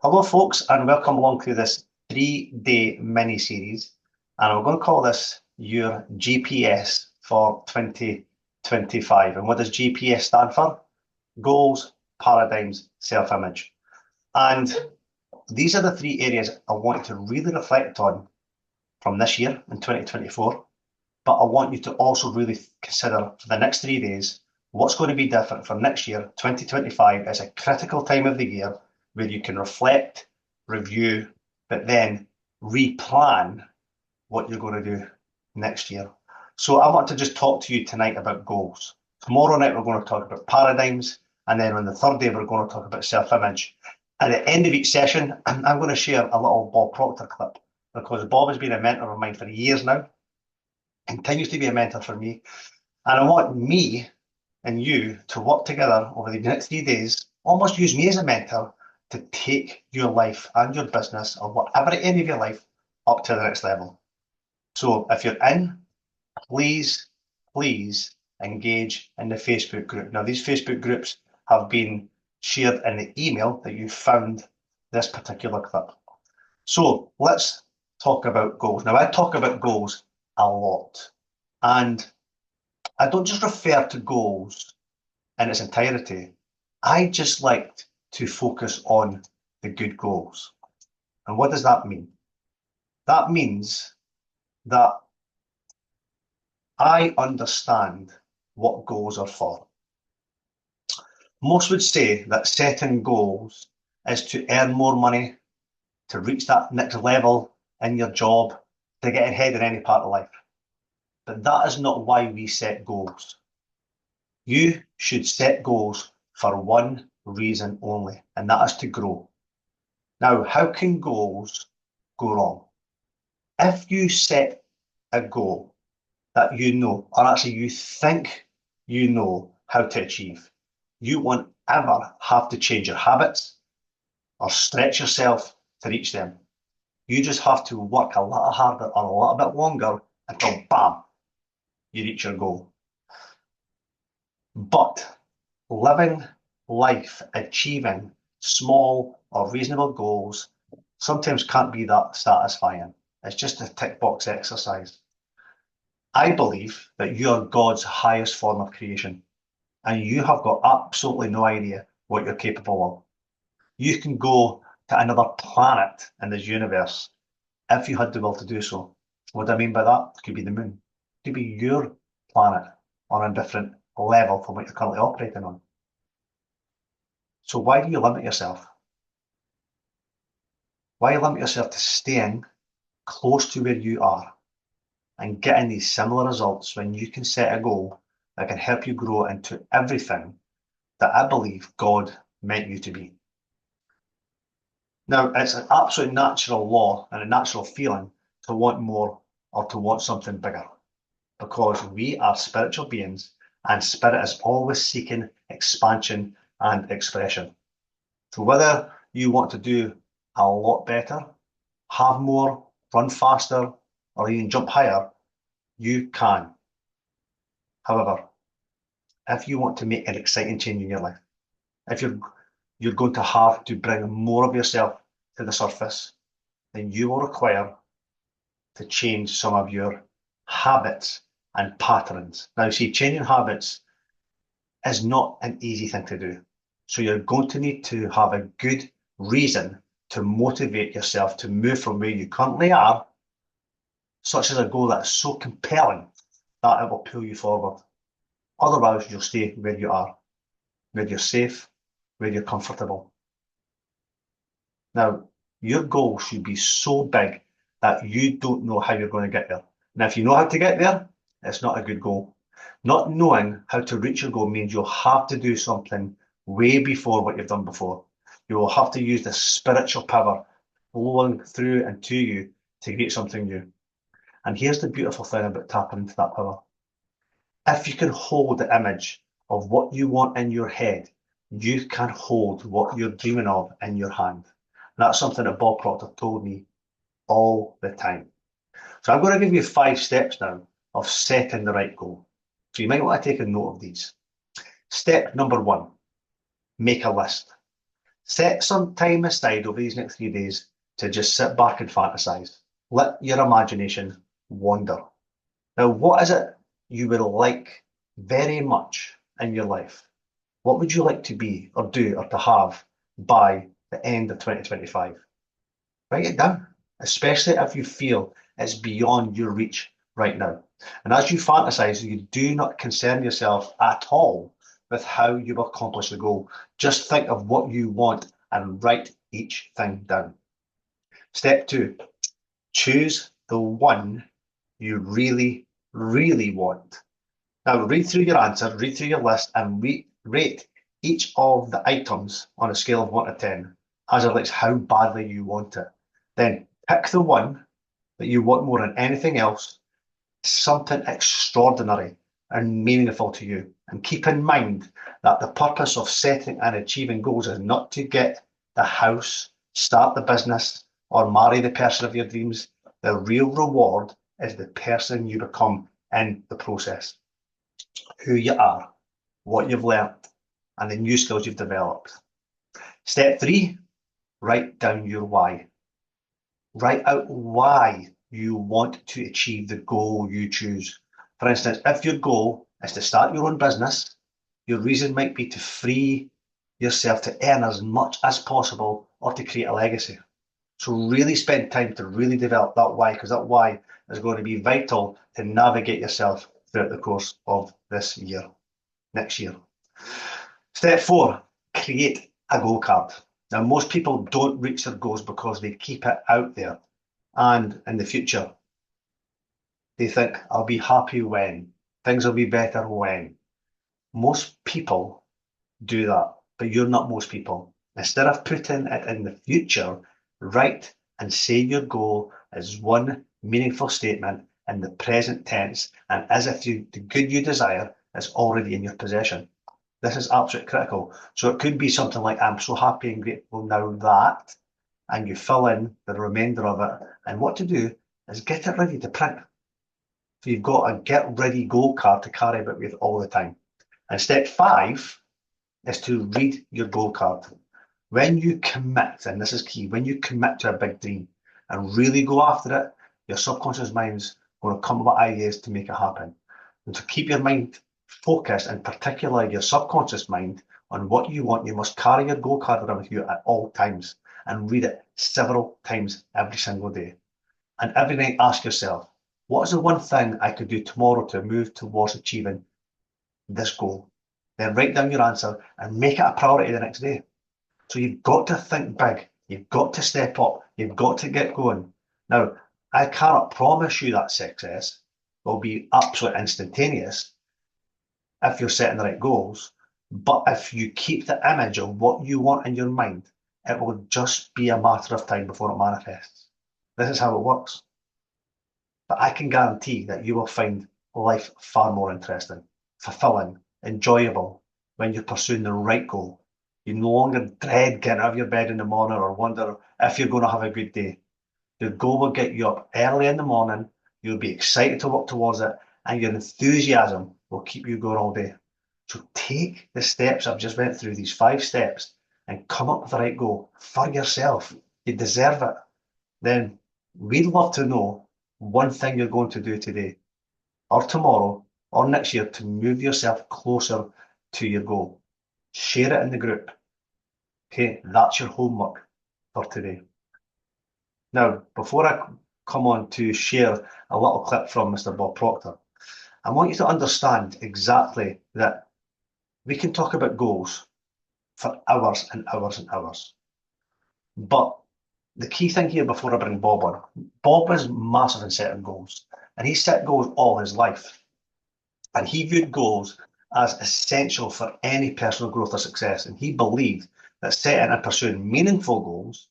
Hello, folks, and welcome along to this 3-day mini series. And we're going to call this your GPS for 2025. And what does GPS stand for? Goals, paradigms, self image. And these are the three areas I want to really reflect on from this year in 2024. But I want you to also really consider for the next 3 days what's going to be different from next year. 2025 is a critical time of the year where you can reflect, review, but then replan what you're going to do next year. So I want to just talk to you tonight about goals. Tomorrow night, we're going to talk about paradigms. And then on the third day, we're going to talk about self-image. At the end of each session, I'm going to share a little Bob Proctor clip because Bob has been a mentor of mine for years now, continues to be a mentor for me. And I want me and you to work together over the next 3 days, almost use me as a mentor to take your life and your business or whatever area of your life up to the next level. So if you're in, please engage in the Facebook group. Now, these Facebook groups have been shared in the email that you found this particular clip. So let's talk about goals. Now, I talk about goals a lot, and I don't just refer to goals in its entirety. I just like to focus on the good goals. And what does that mean? That means that I understand what goals are for. Most would say that setting goals is to earn more money, to reach that next level in your job, to get ahead in any part of life. But that is not why we set goals. You should set goals for one reason only, and that is to grow. Now, how can goals go wrong? If you set a goal that you know, or actually you think you know how to achieve, you won't ever have to change your habits or stretch yourself to reach them. You just have to work a lot harder or a little bit longer until, bam, you reach your goal. But living life, achieving small or reasonable goals sometimes can't be that satisfying. It's just a tick box exercise. I believe that you are God's highest form of creation, and you have got absolutely no idea what you're capable of. You can go to another planet in this universe if you had the will to do so. What do I mean by that? It could be the moon. It could be your planet on a different level from what you're currently operating on. So why do you limit yourself? Why limit yourself to staying close to where you are and getting these similar results when you can set a goal that can help you grow into everything that I believe God meant you to be? Now, it's an absolute natural law and a natural feeling to want more or to want something bigger, because we are spiritual beings and spirit is always seeking expansion and expression. So whether you want to do a lot better, have more, run faster, or even jump higher, you can. However, if you want to make an exciting change in your life, if you're going to have to bring more of yourself to the surface, then you will require to change some of your habits and patterns. Now, see, changing habits is not an easy thing to do. So you're going to need to have a good reason to motivate yourself to move from where you currently are, such as a goal that is so compelling that it will pull you forward. Otherwise, you'll stay where you are, where you're safe, where you're comfortable. Now, your goal should be so big that you don't know how you're going to get there. Now, if you know how to get there, it's not a good goal. Not knowing how to reach your goal means you'll have to do something way before what you've done before. You will have to use the spiritual power flowing through and to you to create something new. And here's the beautiful thing about tapping into that power. If you can hold the image of what you want in your head, you can hold what you're dreaming of in your hand. And that's something that Bob Proctor told me all the time. So I'm going to give you 5 steps now of setting the right goal. So you might want to take a note of these. Step number 1, make a list. Set some time aside over these next 3 days to just sit back and fantasize. Let your imagination wander. Now, what is it you would like very much in your life? What would you like to be or do or to have by the end of 2025? Write it down, especially if you feel it's beyond your reach right now. And as you fantasize, you do not concern yourself at all with how you accomplish the goal. Just think of what you want and write each thing down. Step 2, choose the one you really, really want. Now, read through your answer, read through your list, and rate each of the items on a scale of 1 to 10 as it relates how badly you want it. Then pick the one that you want more than anything else, something extraordinary and meaningful to you. And keep in mind that the purpose of setting and achieving goals is not to get the house, start the business, or marry the person of your dreams. The real reward is the person you become in the process. Who you are, what you've learned, and the new skills you've developed. Step 3, write down your why. Write out why you want to achieve the goal you choose. For instance, if your goal is to start your own business, your reason might be to free yourself to earn as much as possible or to create a legacy. So really spend time to really develop that why, because that why is going to be vital to navigate yourself throughout the course of this year, next year. Step 4, create a goal card. Now, most people don't reach their goals because they keep it out there. And in the future, they think, I'll be happy when, things will be better when. Most people do that, but you're not most people. Instead of putting it in the future, write and say your goal as one meaningful statement in the present tense and as if the good you desire is already in your possession. This is absolutely critical. So it could be something like, I'm so happy and grateful now that, and you fill in the remainder of it. And what to do is get it ready to print. So you've got a get ready goal card to carry about with all the time. And step 5 is to read your goal card. When you commit, and this is key, when you commit to a big dream and really go after it, your subconscious mind's going to come up with ideas to make it happen. And to keep your mind focused, and particularly your subconscious mind, on what you want, you must carry your goal card around with you at all times and read it several times every single day. And every night ask yourself, what is the one thing I could do tomorrow to move towards achieving this goal? Then write down your answer and make it a priority the next day. So you've got to think big. You've got to step up. You've got to get going. Now, I cannot promise you that success will be absolutely instantaneous if you're setting the right goals. But if you keep the image of what you want in your mind, it will just be a matter of time before it manifests. This is how it works. But I can guarantee that you will find life far more interesting, fulfilling, enjoyable when you're pursuing the right goal. You no longer dread getting out of your bed in the morning or wonder if you're going to have a good day. The goal will get you up early in the morning, you'll be excited to work towards it, and your enthusiasm will keep you going all day. So take the steps I've just went through, these 5 steps, and come up with the right goal for yourself. You deserve it. Then we'd love to know one thing you're going to do today or tomorrow or next year to move yourself closer to your goal. Share it in the group. Okay, that's your homework for today. Now, before I come on to share a little clip from Mr. Bob Proctor, I want you to understand exactly that we can talk about goals for hours and hours and hours. But the key thing here before I bring Bob on, Bob is massive in setting goals, and he set goals all his life. And he viewed goals as essential for any personal growth or success. And he believed that setting and pursuing meaningful goals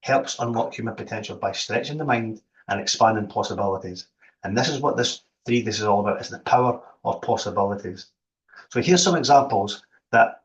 helps unlock human potential by stretching the mind and expanding possibilities. And this is what this is all about, is the power of possibilities. So here's some examples that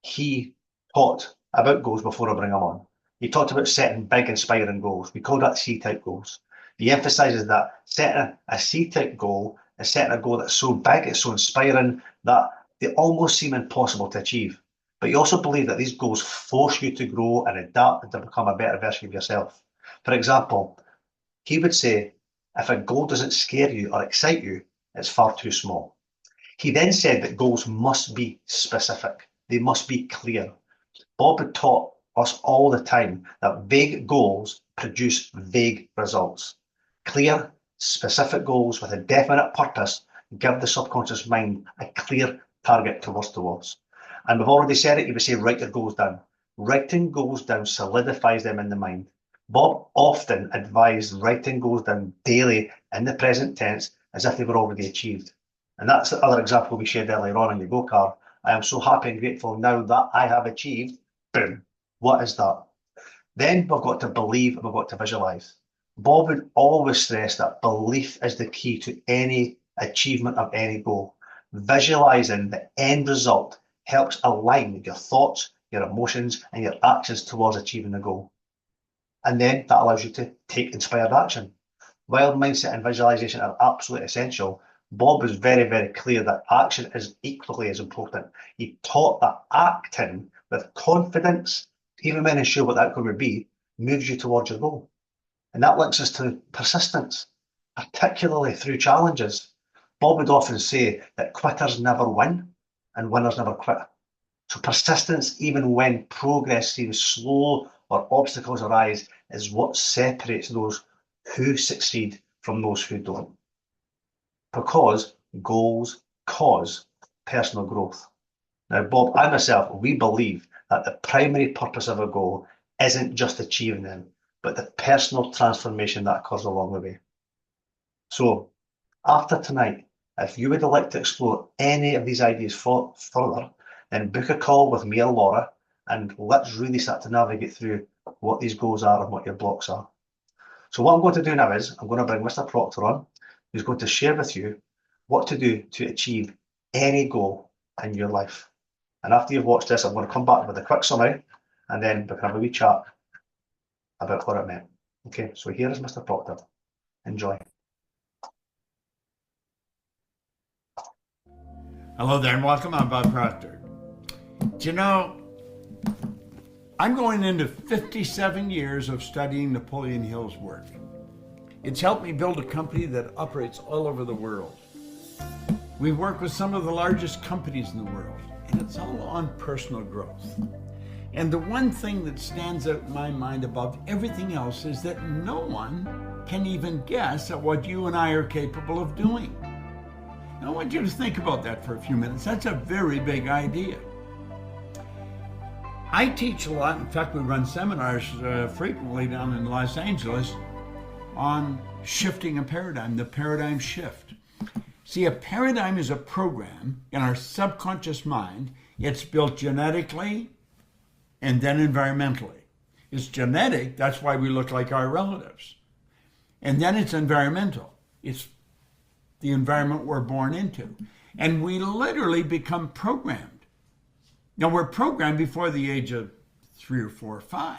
he taught about goals before I bring him on. He talked about setting big, inspiring goals. We call that C-type goals. He emphasizes that setting a C-type goal is setting a goal that's so big, it's so inspiring that they almost seem impossible to achieve. But you also believe that these goals force you to grow and adapt and to become a better version of yourself. For example, he would say, if a goal doesn't scare you or excite you, it's far too small. He then said that goals must be specific. They must be clear. Bob had taught us all the time that vague goals produce vague results. Clear, specific goals with a definite purpose give the subconscious mind a clear target to work towards. And we've already said it, you would say write your goals down. Writing goals down solidifies them in the mind. Bob often advised writing goals down daily in the present tense as if they were already achieved. And that's the other example we shared earlier on in the go card. I am so happy and grateful now that I have achieved. Boom. What is that? Then we've got to believe and we've got to visualize. Bob would always stress that belief is the key to any achievement of any goal. Visualizing the end result helps align your thoughts, your emotions, and your actions towards achieving the goal. And then that allows you to take inspired action. While mindset and visualization are absolutely essential, Bob was very, very clear that action is equally as important. He taught that acting with confidence, even when unsure what the outcome would be, moves you towards your goal. And that links us to persistence, particularly through challenges. Bob would often say that quitters never win and winners never quit. So persistence, even when progress seems slow or obstacles arise, is what separates those who succeed from those who don't. Because goals cause personal growth. Now, Bob and myself, we believe that the primary purpose of a goal isn't just achieving them, but the personal transformation that occurs along the way. So, after tonight, if you would like to explore any of these ideas further, then book a call with me or Laura, and let's really start to navigate through what these goals are and what your blocks are. So what I'm going to do now is I'm going to bring Mr. Proctor on, who's going to share with you what to do to achieve any goal in your life. And after you've watched this, I'm going to come back with a quick summary, and then we can have a wee chat about what it meant. Okay, so here is Mr. Proctor. Enjoy. Hello there and welcome. I'm Bob Proctor. Do you know, I'm going into 57 years of studying Napoleon Hill's work. It's helped me build a company that operates all over the world. We work with some of the largest companies in the world, and it's all on personal growth. And the one thing that stands out in my mind above everything else is that no one can even guess at what you and I are capable of doing. I want you to think about that for a few minutes. That's a very big idea. I teach a lot. In fact, we run seminars frequently down in Los Angeles on shifting a paradigm, the paradigm shift. See, a paradigm is a program in our subconscious mind. It's built genetically and then environmentally. It's genetic, that's why we look like our relatives. And then it's environmental. It's the environment we're born into. And we literally become programmed. Now, we're programmed before the age of 3 or 4 or 5.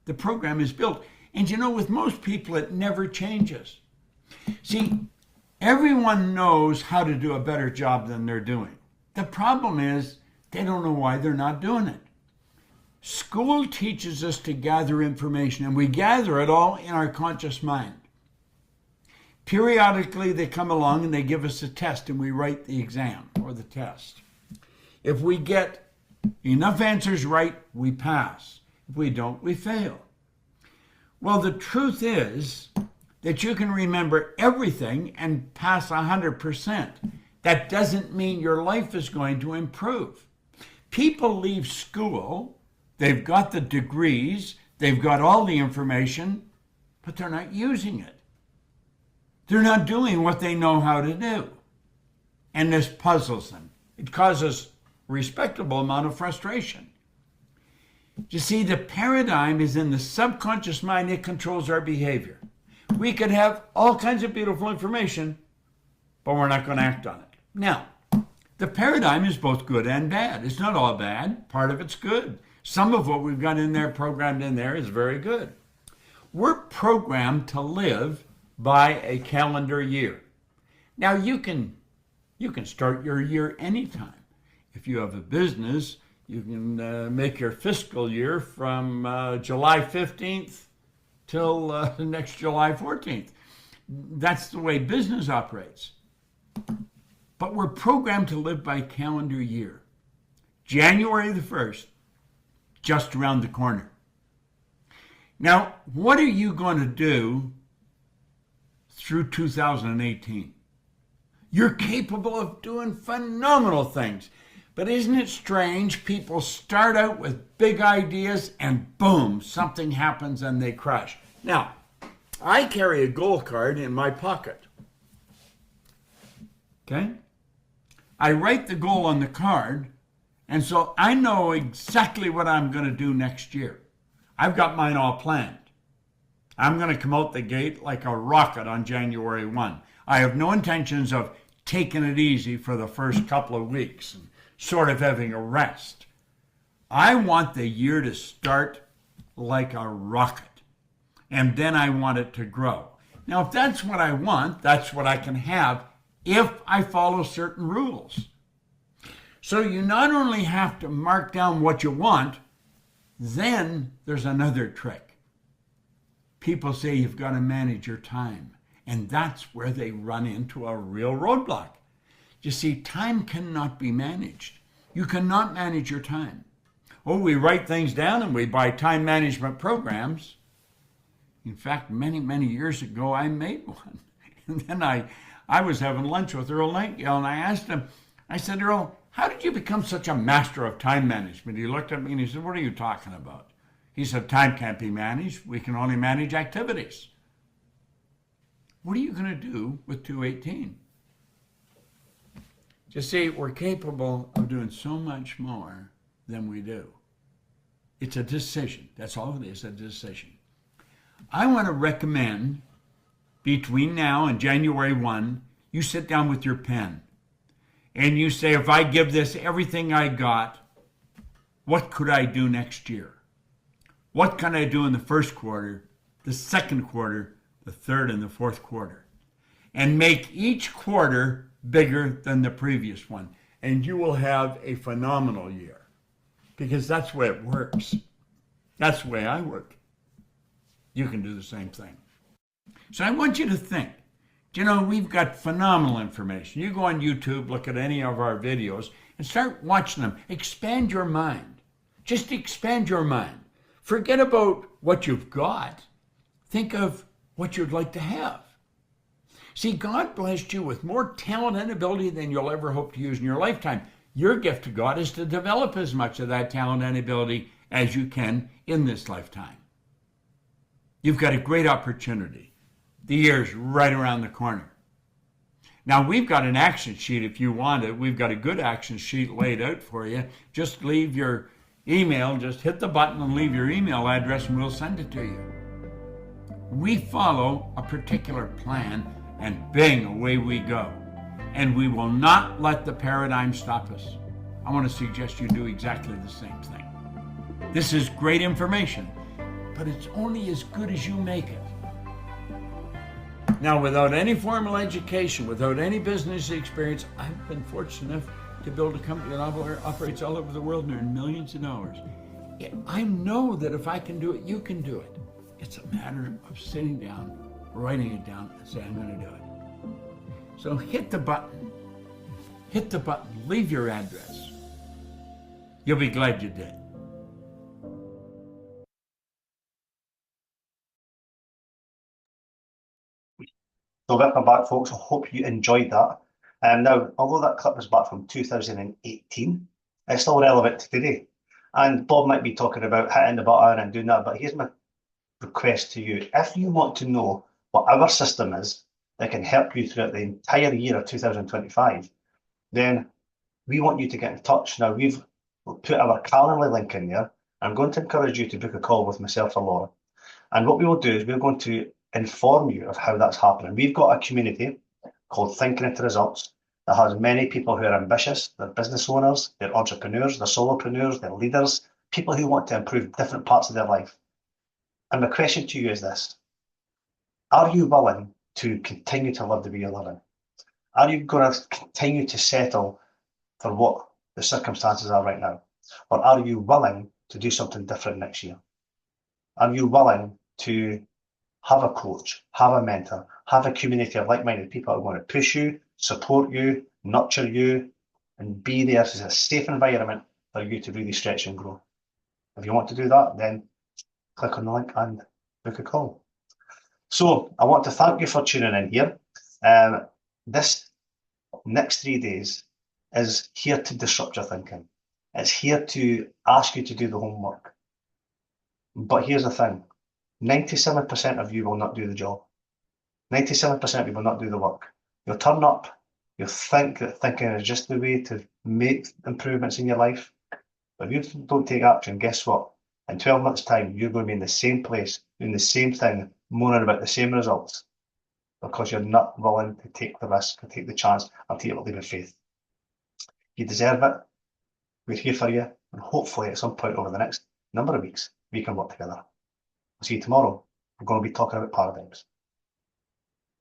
The program is built. And you know, with most people, it never changes. See, everyone knows how to do a better job than they're doing. The problem is they don't know why they're not doing it. School teaches us to gather information, and we gather it all in our conscious mind. Periodically, they come along and they give us a test, and we write the exam or the test. If we get enough answers right, we pass. If we don't, we fail. Well, the truth is that you can remember everything and pass 100%. That doesn't mean your life is going to improve. People leave school, they've got the degrees, they've got all the information, but they're not using it. They're not doing what they know how to do. And this puzzles them. It causes a respectable amount of frustration. You see, the paradigm is in the subconscious mind. It controls our behavior. We could have all kinds of beautiful information, but we're not going to act on it. Now, the paradigm is both good and bad. It's not all bad. Part of it's good. Some of what we've got in there, programmed in there, is very good. We're programmed to live by a calendar year. Now, you can start your year anytime. If you have a business, You can make your fiscal year from July 15th till next July 14th. That's the way business operates. But we're programmed to live by calendar year. January the 1st, just around the corner. Now, what are you going to do through 2018? You're capable of doing phenomenal things. But isn't it strange? People start out with big ideas and boom, something happens and they crash. Now, I carry a goal card in my pocket. Okay? I write the goal on the card, and so I know exactly what I'm going to do next year. I've got mine all planned. I'm going to come out the gate like a rocket on January 1. I have no intentions of taking it easy for the first couple of weeks and sort of having a rest. I want the year to start like a rocket, and then I want it to grow. Now, if that's what I want, that's what I can have if I follow certain rules. So you not only have to mark down what you want, then there's another trick. People say you've got to manage your time, and that's where they run into a real roadblock. You see, time cannot be managed. You cannot manage your time. Oh, we write things down and we buy time management programs. In fact, many, many years ago, I made one. And then I was having lunch with Earl Nightingale, and I asked him, I said, Earl, how did you become such a master of time management? He looked at me and he said, what are you talking about? He said, time can't be managed. We can only manage activities. What are you going to do with 218? You see, we're capable of doing so much more than we do. It's a decision. That's all it is, a decision. I want to recommend between now and January 1, you sit down with your pen and you say, if I give this everything I got, what could I do next year? What can I do in the first quarter, the second quarter, the third and the fourth quarter? And make each quarter bigger than the previous one. And you will have a phenomenal year. Because that's the way it works. That's the way I work. You can do the same thing. So I want you to think. You know, we've got phenomenal information. You go on YouTube, look at any of our videos, and start watching them. Expand your mind. Just expand your mind. Forget about what you've got. Think of what you'd like to have. See, God blessed you with more talent and ability than you'll ever hope to use in your lifetime. Your gift to God is to develop as much of that talent and ability as you can in this lifetime. You've got a great opportunity. The year's right around the corner. Now, we've got an action sheet if you want it. We've got a good action sheet laid out for you. Just leave your email, just hit the button and leave your email address and we'll send it to you. We follow a particular plan and bing, away we go. And we will not let the paradigm stop us. I want to suggest you do exactly the same thing. This is great information, but it's only as good as you make it. Now, without any formal education, without any business experience, I've been fortunate enough to build a company that operates all over the world and earn millions of dollars. I know that if I can do it, you can do it. It's a matter of sitting down, writing it down, and saying, I'm going to do it. So hit the button. Hit the button. Leave your address. You'll be glad you did. So welcome back, folks. I hope you enjoyed that. Now, although that clip was back from 2018, it's still relevant to today. And Bob might be talking about hitting the button and doing that, but here's my request to you. If you want to know what our system is that can help you throughout the entire year of 2025, then we want you to get in touch. Now, we've put our Calendly link in there. I'm going to encourage you to book a call with myself or Laura. And what we will do is we're going to inform you of how that's happening. We've got a community called Thinking Into Results that has many people who are ambitious. They're business owners, they're entrepreneurs, they're solopreneurs, they're leaders, people who want to improve different parts of their life. And my question to you is this: are you willing to continue to live the way you're living? Are you going to continue to settle for what the circumstances are right now? Or are you willing to do something different next year? Are you willing to have a coach, have a mentor, have a community of like-minded people who are going to push you, support you, nurture you, and be there as a safe environment for you to really stretch and grow? If you want to do that, then click on the link and book a call. So I want to thank you for tuning in here. This next 3 days is here to disrupt your thinking. It's here to ask you to do the homework. But here's the thing, 97% of you will not do the job. 97% of you will not do the work. You'll turn up, you'll think that thinking is just the way to make improvements in your life. But if you don't take action, guess what? In 12 months' time, you're going to be in the same place, doing the same thing, moaning about the same results, because you're not willing to take the risk, or take the chance, or take a leap of faith. You deserve it. We're here for you, and hopefully at some point over the next number of weeks, we can work together. I'll see you tomorrow. We're going to be talking about paradigms.